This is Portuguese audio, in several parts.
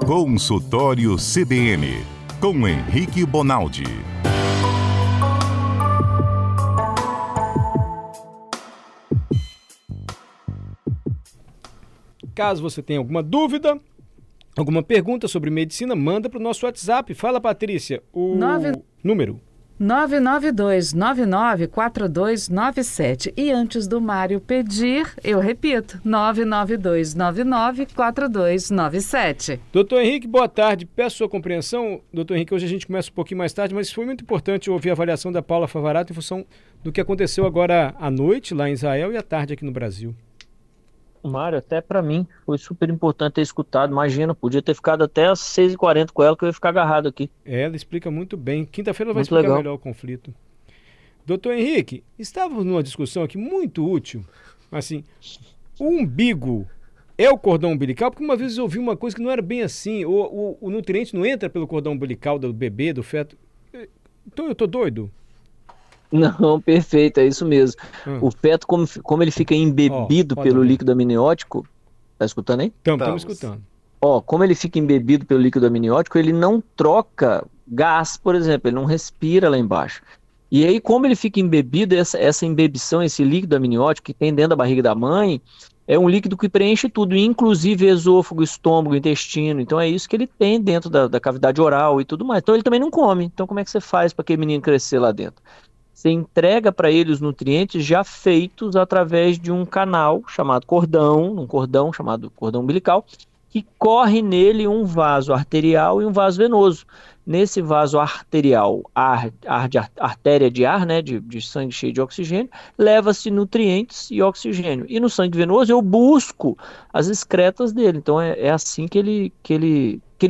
Consultório CBN, com Henrique Bonaldi. Caso você tenha alguma dúvida, alguma pergunta sobre medicina, manda para o nosso WhatsApp. Fala, Patrícia, o número. 992994297. E antes do Mário pedir, eu repito, 992994297. Doutor Henrique, boa tarde. Peço sua compreensão. Doutor Henrique, hoje a gente começa um pouquinho mais tarde, mas foi muito importante ouvir a avaliação da Paula Favarato em função do que aconteceu agora à noite lá em Israel e à tarde aqui no Brasil. Mário, até pra mim foi super importante ter escutado. Imagina, podia ter ficado até às 6h40 com ela, que eu ia ficar agarrado aqui. Ela explica muito bem. Quinta-feira ela vai Muito explicar legal. melhor o conflito. Doutor Henrique, estávamos numa discussão aqui muito útil. Assim, o umbigo é o cordão umbilical? Porque uma vez eu ouvi uma coisa que não era bem assim. O nutriente não entra pelo cordão umbilical do bebê, do feto. Então eu tô doido? Não, perfeito, é isso mesmo. O feto, como ele fica embebido pelo líquido amniótico, tá escutando aí? Estamos escutando. Como ele fica embebido pelo líquido amniótico, ele não troca gás, por exemplo, ele não respira lá embaixo. E aí, como ele fica embebido, essa embebição, esse líquido amniótico que tem dentro da barriga da mãe, é um líquido que preenche tudo, inclusive esôfago, estômago, intestino. Então é isso que ele tem dentro da cavidade oral e tudo mais. Então ele também não come. Então como é que você faz para aquele menino crescer lá dentro? Você entrega para ele os nutrientes já feitos através de um canal chamado cordão, um cordão chamado cordão umbilical, que corre nele um vaso arterial e um vaso venoso. Nesse vaso arterial, artéria de ar, né, de sangue cheio de oxigênio, leva-se nutrientes e oxigênio. E no sangue venoso eu busco as excretas dele. Então é assim que ele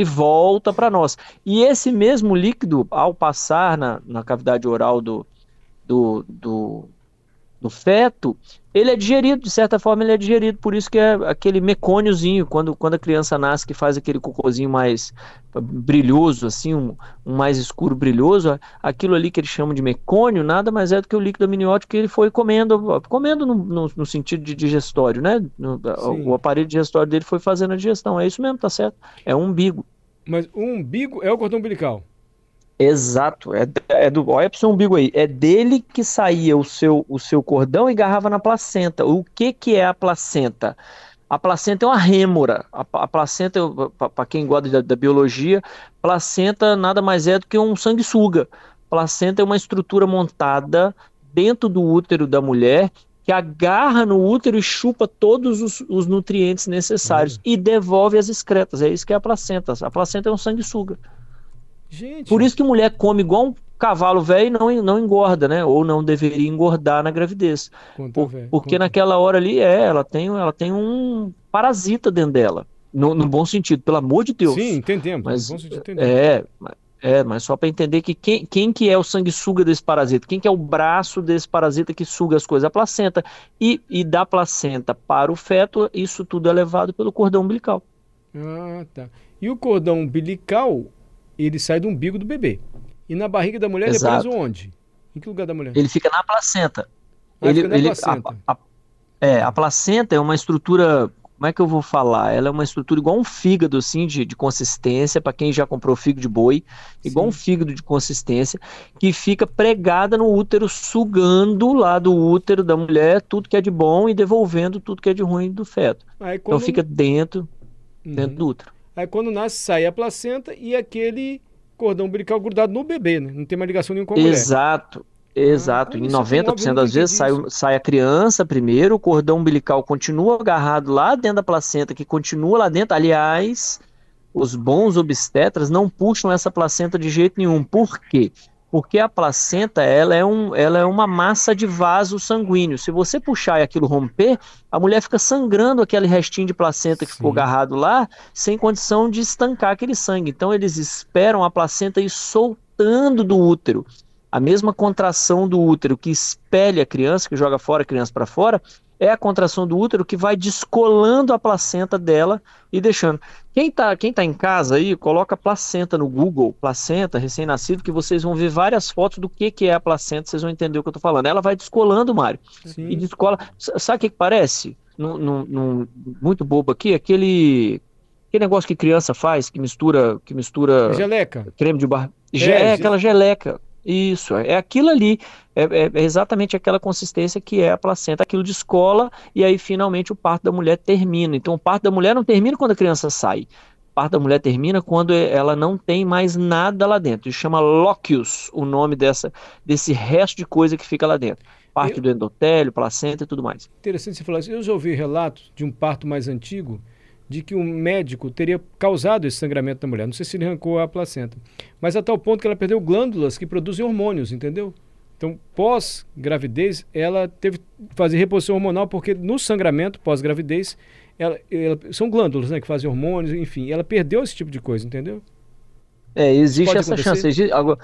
volta para nós. E esse mesmo líquido, ao passar na cavidade oral do feto, ele é digerido, de certa forma ele é digerido, por isso que é aquele mecôniozinho, quando a criança nasce, que faz aquele cocôzinho mais brilhoso, assim, um mais escuro brilhoso, aquilo ali que eles chamam de mecônio, nada mais é do que o líquido amniótico que ele foi comendo no sentido de digestório, né? O aparelho digestório dele foi fazendo a digestão, é isso mesmo, tá certo? É um umbigo. Mas o umbigo é o cordão umbilical? Exato, olha pro seu umbigo aí, é dele que saía o seu cordão e agarrava na placenta. O que é a placenta? A placenta é uma rêmora. A placenta, para quem gosta da biologia, placenta nada mais é do que um sanguessuga. Placenta é uma estrutura montada dentro do útero da mulher que agarra no útero e chupa todos os nutrientes necessários e devolve as excretas. É isso que é a placenta. A placenta é um sanguessuga. Gente. Por isso que mulher come igual um cavalo velho e não engorda, né? Ou não deveria engordar na gravidez. Porque naquela hora ali, ela tem um parasita dentro dela. No bom sentido, pelo amor de Deus. Sim, entendemos. Mas, no bom sentido, entendemos. Mas só para entender que quem que é o sanguessuga desse parasita? Quem que é o braço desse parasita que suga as coisas? A placenta. E da placenta para o feto, isso tudo é levado pelo cordão umbilical. Ah, tá. E o cordão umbilical, ele sai do umbigo do bebê. E na barriga da mulher ele é preso onde? Em que lugar da mulher? Ele fica na placenta. Placenta. A placenta é uma estrutura, como é que eu vou falar? Ela é uma estrutura igual um fígado, assim, de consistência, para quem já comprou fígado de boi, igual um fígado de consistência, que fica pregada no útero, sugando lá do útero da mulher tudo que é de bom e devolvendo tudo que é de ruim do feto. Então fica dentro do útero. Aí quando nasce, sai a placenta e aquele cordão umbilical grudado no bebê, né? Não tem mais ligação nenhuma com a mulher. Exato. Em 90% das vezes sai a criança primeiro, o cordão umbilical continua agarrado lá dentro da placenta, que continua lá dentro. Aliás, os bons obstetras não puxam essa placenta de jeito nenhum. Por quê? Porque a placenta ela é uma massa de vaso sanguíneo. Se você puxar e aquilo romper, a mulher fica sangrando aquele restinho de placenta que ficou agarrado lá, sem condição de estancar aquele sangue. Então eles esperam a placenta ir soltando do útero. A mesma contração do útero que expele a criança, que joga fora a criança para fora, é a contração do útero que vai descolando a placenta dela e deixando. Quem tá em casa aí, coloca placenta no Google, placenta, recém-nascido, que vocês vão ver várias fotos do que é a placenta, vocês vão entender o que eu tô falando. Ela vai descolando, Mário. E descola. Sabe o que parece? Muito bobo aqui, aquele aquele negócio que criança faz, que mistura Geleca. creme de barra. É aquela geleca. Isso, é aquilo ali. É exatamente aquela consistência que é a placenta, aquilo descola, e aí finalmente o parto da mulher termina. Então o parto da mulher não termina quando a criança sai. O parto da mulher termina quando ela não tem mais nada lá dentro. Isso chama lóquios, o nome desse resto de coisa que fica lá dentro. Parte do endotélio, placenta e tudo mais. Interessante você falar isso. Eu já ouvi relatos de um parto mais antigo, de que um médico teria causado esse sangramento da mulher. Não sei se ele arrancou a placenta. Mas a tal ponto que ela perdeu glândulas que produzem hormônios, entendeu? Então, pós-gravidez, ela teve que fazer reposição hormonal, porque no sangramento, pós-gravidez, são glândulas, né, que fazem hormônios, enfim. Ela perdeu esse tipo de coisa, entendeu? Existe Pode essa acontecer? chance. Agora,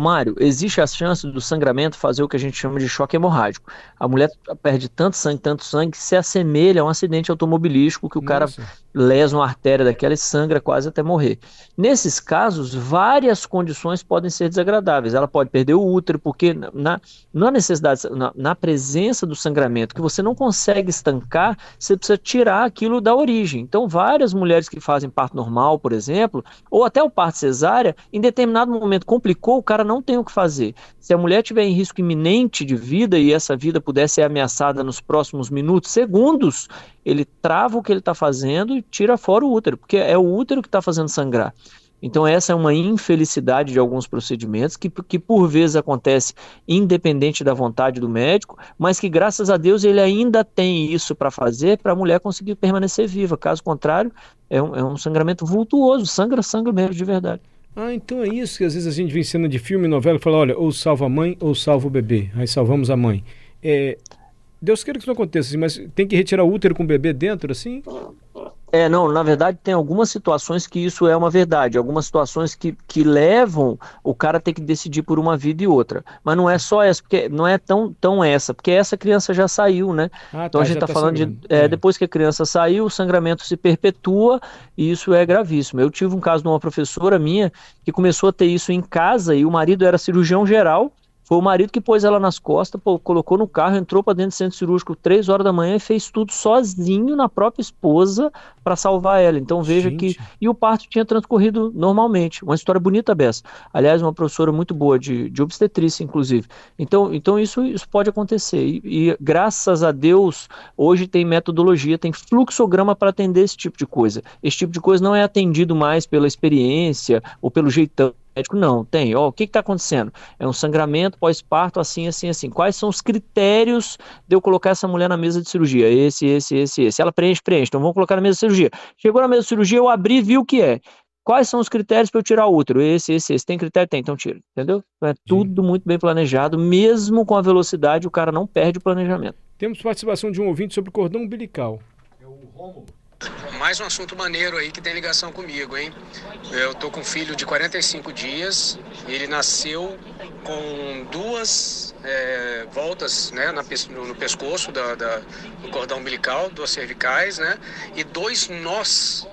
Mário, existe a chance do sangramento fazer o que a gente chama de choque hemorrágico. A mulher perde tanto sangue, que se assemelha a um acidente automobilístico que o cara Nossa. lesa uma artéria daquela e sangra quase até morrer. Nesses casos, várias condições podem ser desagradáveis. Ela pode perder o útero, porque na necessidade, na presença do sangramento, que você não consegue estancar, você precisa tirar aquilo da origem. Então, várias mulheres que fazem parto normal, por exemplo, ou até o parto cesárea, em determinado momento complicou, o cara não tem o que fazer. Se a mulher tiver em risco iminente de vida e essa vida puder ser ameaçada nos próximos minutos, segundos, ele trava o que ele está fazendo e tira fora o útero, porque é o útero que está fazendo sangrar. Então essa é uma infelicidade de alguns procedimentos que por vezes acontece independente da vontade do médico, mas que graças a Deus ele ainda tem isso para fazer para a mulher conseguir permanecer viva. Caso contrário, é um sangramento vultuoso, sangra mesmo de verdade. Ah, então é isso que às vezes a gente vê em cena de filme, novela, e fala, olha, ou salva a mãe ou salva o bebê. Aí salvamos a mãe. Deus queira que isso não aconteça, assim, mas tem que retirar o útero com o bebê dentro, assim? Não, na verdade tem algumas situações que isso é uma verdade, algumas situações que levam o cara a ter que decidir por uma vida e outra, mas não é só essa, porque não é tão essa, porque essa criança já saiu, né? Ah, Então a gente já está falando sangrando. depois que a criança saiu, o sangramento se perpetua e isso é gravíssimo. Eu tive um caso de uma professora minha que começou a ter isso em casa e o marido era cirurgião geral. Foi o marido que pôs ela nas costas, colocou no carro, entrou para dentro do centro cirúrgico 3 horas da manhã e fez tudo sozinho na própria esposa para salvar ela. Então veja Gente. E o parto tinha transcorrido normalmente. Uma história bonita, Bessa. Aliás, uma professora muito boa de obstetrícia, inclusive. Então isso pode acontecer. E graças a Deus, hoje tem metodologia, tem fluxograma para atender esse tipo de coisa. Esse tipo de coisa não é atendido mais pela experiência ou pelo jeitão médico, não, tem. O que está acontecendo? É um sangramento pós-parto, assim. Quais são os critérios de eu colocar essa mulher na mesa de cirurgia? Esse. Ela preenche. Então vamos colocar na mesa de cirurgia. Chegou na mesa de cirurgia, eu abri e vi o que é. Quais são os critérios para eu tirar o útero? Esse. Tem critério? Tem, então tira. Entendeu? É tudo muito bem planejado, mesmo com a velocidade, o cara não perde o planejamento. Temos participação de um ouvinte sobre cordão umbilical. É o Rômulo. Mais um assunto maneiro aí que tem ligação comigo, hein? Eu tô com um filho de 45 dias, ele nasceu com 2 voltas, né, no pescoço do cordão umbilical, 2 cervicais, né, e 2 nós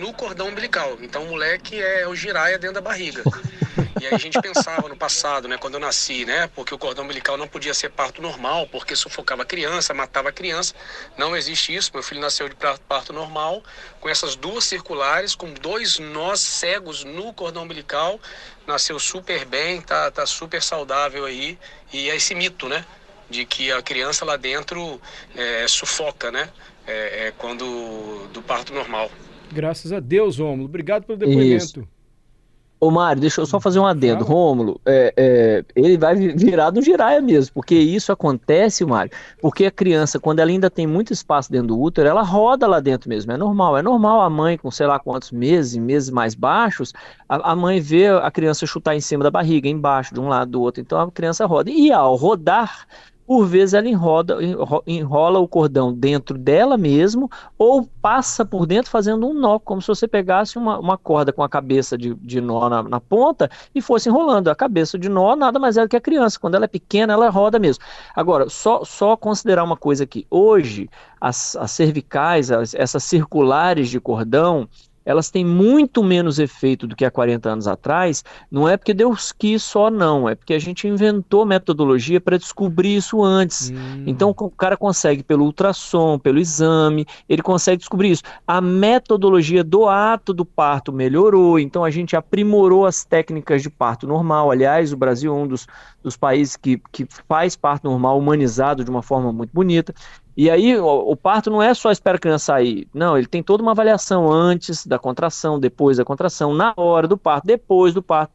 no cordão umbilical. Então o moleque é o giraia dentro da barriga. E aí a gente pensava no passado, né, quando eu nasci, né, porque o cordão umbilical não podia ser parto normal, porque sufocava a criança, matava a criança. Não existe isso. Meu filho nasceu de parto normal, com essas 2 circulares, com 2 nós cegos no cordão umbilical. Nasceu super bem, tá super saudável aí. E é esse mito, né, de que a criança lá dentro sufoca, né, quando do parto normal. Graças a Deus, Rômulo. Obrigado pelo depoimento. Isso. Ô Mário, deixa eu só fazer um adendo. Fala. Rômulo, ele vai virar do giraia mesmo, porque isso acontece, Mário, porque a criança, quando ela ainda tem muito espaço dentro do útero, ela roda lá dentro mesmo, é normal a mãe com sei lá quantos meses mais baixos, a mãe vê a criança chutar em cima da barriga, embaixo, de um lado do outro, então a criança roda, e ao rodar, por vezes ela enrola o cordão dentro dela mesmo ou passa por dentro fazendo um nó, como se você pegasse uma corda com a cabeça de nó na ponta e fosse enrolando. A cabeça de nó nada mais é do que a criança. Quando ela é pequena, ela roda mesmo. Agora, só considerar uma coisa aqui. Hoje, as cervicais, essas circulares de cordão, elas têm muito menos efeito do que há 40 anos atrás. Não é porque Deus quis só, não, é porque a gente inventou metodologia para descobrir isso antes. Então o cara consegue pelo ultrassom, pelo exame, ele consegue descobrir isso. A metodologia do ato do parto melhorou, então a gente aprimorou as técnicas de parto normal. Aliás, o Brasil é um dos países que faz parto normal humanizado de uma forma muito bonita. E aí o parto não é só esperar a criança sair, não, ele tem toda uma avaliação antes da contração, depois da contração, na hora do parto, depois do parto.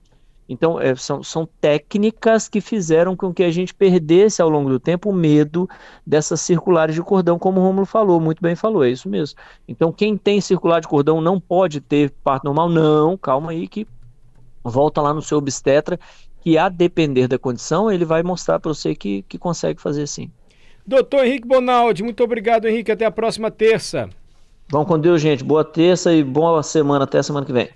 Então são técnicas que fizeram com que a gente perdesse ao longo do tempo o medo dessas circulares de cordão, como o Rômulo falou, muito bem falou, é isso mesmo. Então quem tem circular de cordão não pode ter parto normal, não, calma aí que volta lá no seu obstetra, que a depender da condição, ele vai mostrar para você que consegue fazer sim. Doutor Henrique Bonaldi, muito obrigado, Henrique. Até a próxima terça. Vão com Deus, gente. Boa terça e boa semana. Até a semana que vem.